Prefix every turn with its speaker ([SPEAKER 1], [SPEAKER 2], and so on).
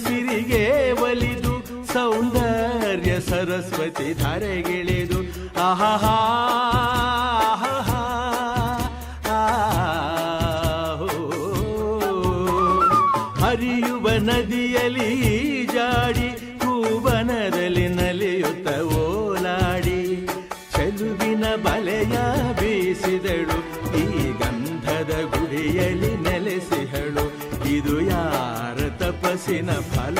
[SPEAKER 1] ಸಿರಿಗೆ ಒಲಿದು ಸೌಂದರ್ಯ ಸರಸ್ವತಿ ಧಾರೆಗಿಳಿದು ಆಹಾ ಹರಿಯುವ ನದಿಯಲ್ಲಿ ಜಾಡಿ ಕೂವನದಲ್ಲಿ ನಲಿಯುತ್ತ ಓಲಾಡಿ ಚೆಲುವಿನ ಬಲೆಯ ಬೀಸಿದಳು ಈ ಗಂಧದ ಗುಡಿಯಲ್ಲಿ ನೆಲೆಸಿಹಳು ಇದು ಯಾರ ತಪಸ್ಸಿನ ಫಲ